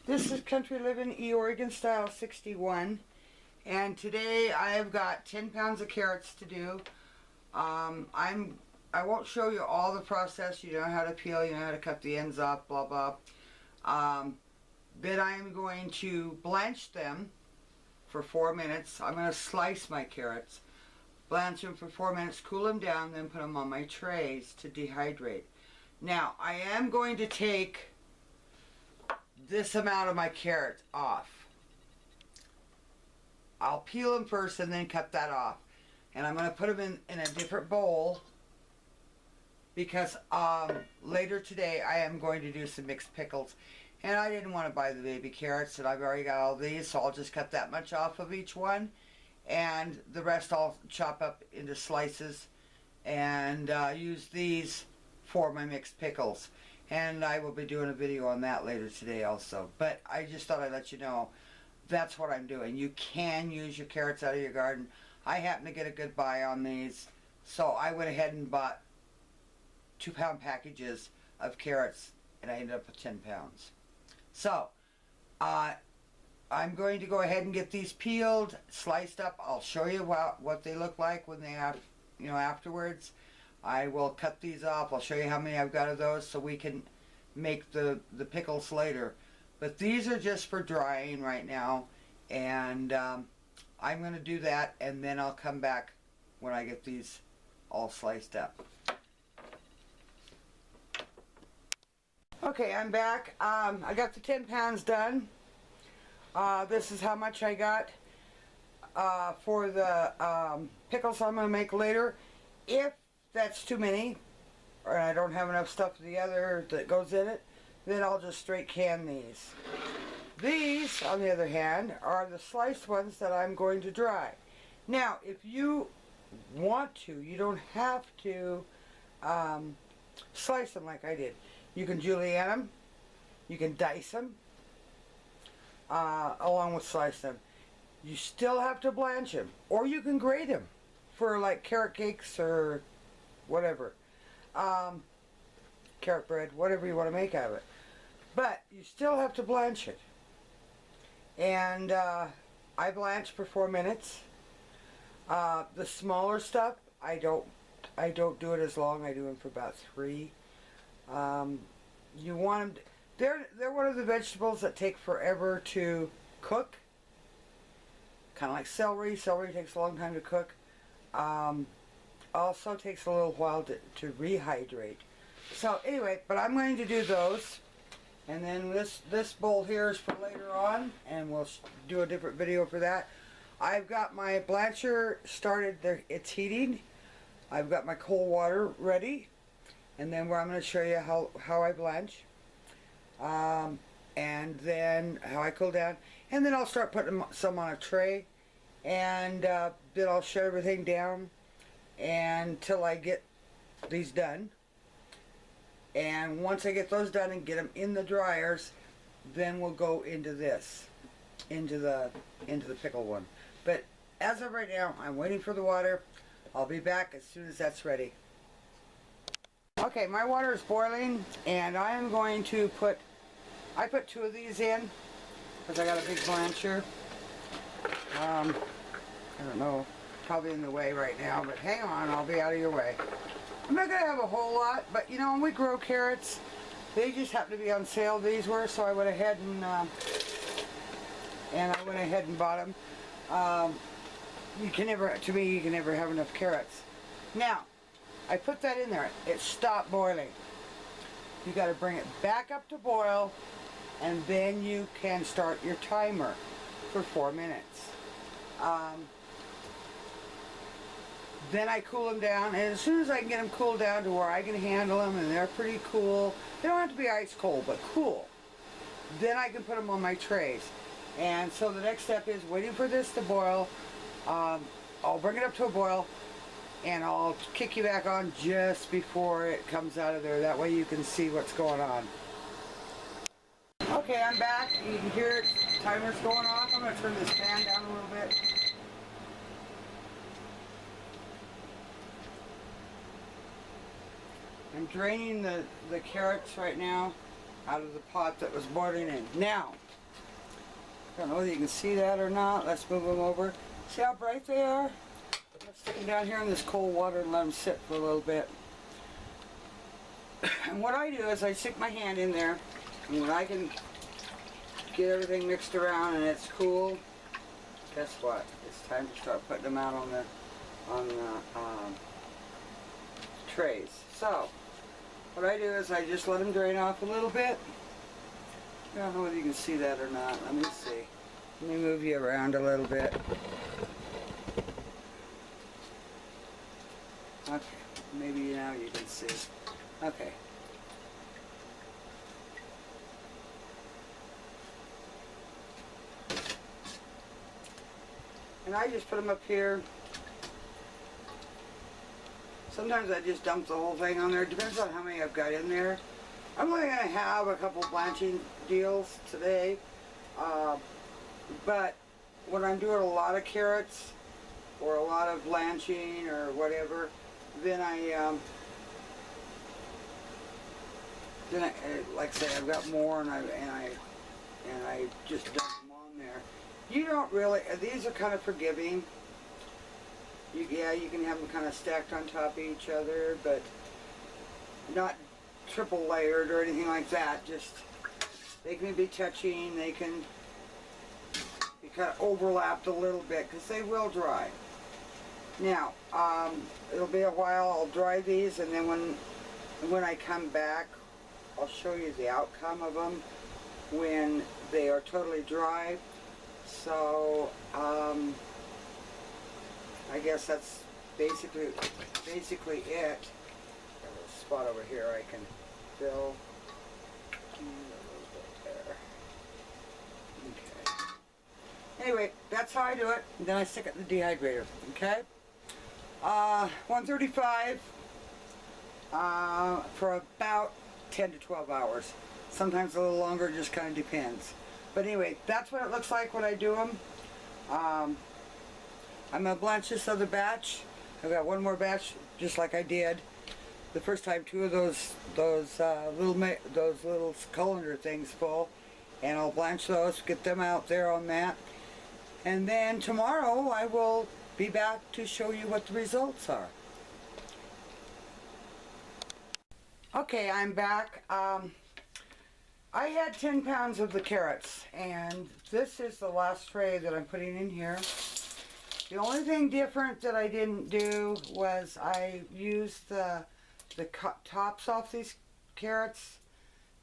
This is Country Living E Oregon Style 61, and today I've got 10 pounds of carrots to do. I won't show you all the process. You know how to peel, you know how to cut the ends off, blah blah. But I'm going to blanch them for 4 minutes. I'm going to slice my carrots, blanch them for 4 minutes, cool them down, then put them on my trays to dehydrate. Now I am going to take this amount of my carrots off. I'll peel them first and then cut that off. And I'm going to put them in a different bowl because later today I am going to do some mixed pickles. And I didn't want to buy the baby carrots, and I've already got all these, so I'll just cut that much off of each one. And the rest I'll chop up into slices and use these for my mixed pickles. And I will be doing a video on that later today also. But I just thought I'd let you know that's what I'm doing. You can use your carrots out of your garden. I happen to get a good buy on these, so I went ahead and bought 2-pound packages of carrots, and I ended up with 10 pounds. So I'm going to go ahead and get these peeled, sliced up. I'll show you what they look like when they have, afterwards. I will cut these off. I'll show you how many I've got of those so we can make the pickles later. But these are just for drying right now, and I'm going to do that, and then I'll come back when I get these all sliced up. Okay, I'm back. I got the 10 pounds done. This is how much I got for the pickles I'm going to make later. If that's too many, or I don't have enough stuff together that goes in it, then I'll just straight can these. These, on the other hand, are the sliced ones that I'm going to dry. Now, if you want to, you don't have to slice them like I did. You can julienne them, you can dice them, along with slice them. You still have to blanch them, or you can grate them for like carrot cakes or whatever, carrot bread, whatever you want to make out of it. But you still have to blanch it. And I blanch for 4 minutes. The smaller stuff, I don't do it as long. I do them for about 3. You want them they're one of the vegetables that take forever to cook. Kind of like celery. Celery takes a long time to cook. Also takes a little while to rehydrate. So anyway, but I'm going to do those, and then this bowl here is for later on, and we'll do a different video for that. I've got my blancher started there, it's heating. I've got my cold water ready, and then where I'm going to show you how I blanch, and then how I cool down, and then I'll start putting some on a tray, and then I'll shut everything down until I get these done. And once I get those done and get them in the dryers, then we'll go into this, into the pickle one. But as of right now, I'm waiting for the water. I'll be back as soon as that's ready. Okay, my water is boiling, and I am going to I put 2 of these in because I got a big blancher. I don't know, probably in the way right now, but hang on, I'll be out of your way. I'm not going to have a whole lot, but when we grow carrots, they just happen to be on sale, these were, so I went ahead and bought them. You can never have enough carrots. Now, I put that in there. It stopped boiling. You got to bring it back up to boil, and then you can start your timer for 4 minutes. Then I cool them down, and as soon as I can get them cooled down to where I can handle them and they're pretty cool, they don't have to be ice cold, but cool, then I can put them on my trays. And so the next step is waiting for this to boil. I'll bring it up to a boil, and I'll kick you back on just before it comes out of there. That way you can see what's going on. Okay, I'm back. You can hear it. Timer's going off. I'm going to turn this fan down a little bit. I'm draining the carrots right now out of the pot that was boiling in. Now, I don't know whether you can see that or not. Let's move them over. See how bright they are? Let's stick them down here in this cold water and let them sit for a little bit. And what I do is I stick my hand in there, and when I can get everything mixed around and it's cool, guess what? It's time to start putting them out on the trays. So what I do is I just let them drain off a little bit. I don't know whether you can see that or not. Let me see. Let me move you around a little bit. Okay, maybe now you can see. Okay. And I just put them up here. Sometimes I just dump the whole thing on there. It depends on how many I've got in there. I'm only going to have a couple blanching deals today. But when I'm doing a lot of carrots or a lot of blanching or whatever, then I like I say, I've got more, and I just dump them on there. You don't really. These are kind of forgiving. Yeah, you can have them kind of stacked on top of each other, but not triple layered or anything like that. Just they can be touching. They can be kind of overlapped a little bit because they will dry. Now, it'll be a while. I'll dry these, and then when I come back, I'll show you the outcome of them when they are totally dry. So, I guess that's basically it. Got a little spot over here I can fill. A little bit there. Okay. Anyway, that's how I do it. And then I stick it in the dehydrator. Okay. 135 for about 10 to 12 hours. Sometimes a little longer, just kind of depends. But anyway, that's what it looks like when I do them. I'm going to blanch this other batch. I've got one more batch, just like I did the first time. Two of those little colander things full, and I'll blanch those, get them out there on that. And then tomorrow I will be back to show you what the results are. Okay, I'm back. I had 10 pounds of the carrots, and this is the last tray that I'm putting in here. The only thing different that I didn't do was I used the tops off these carrots,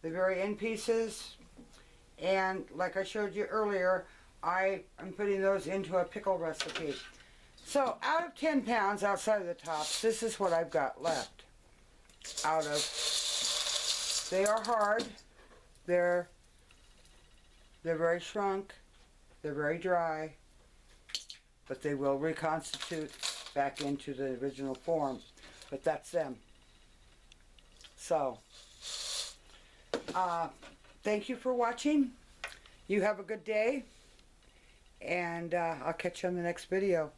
the very end pieces, and like I showed you earlier, I am putting those into a pickle recipe. So out of 10 pounds outside of the tops, this is what I've got left. They are hard. They're very shrunk. They're very dry, but they will reconstitute back into the original form. But that's them. So, thank you for watching. You have a good day, and I'll catch you on the next video.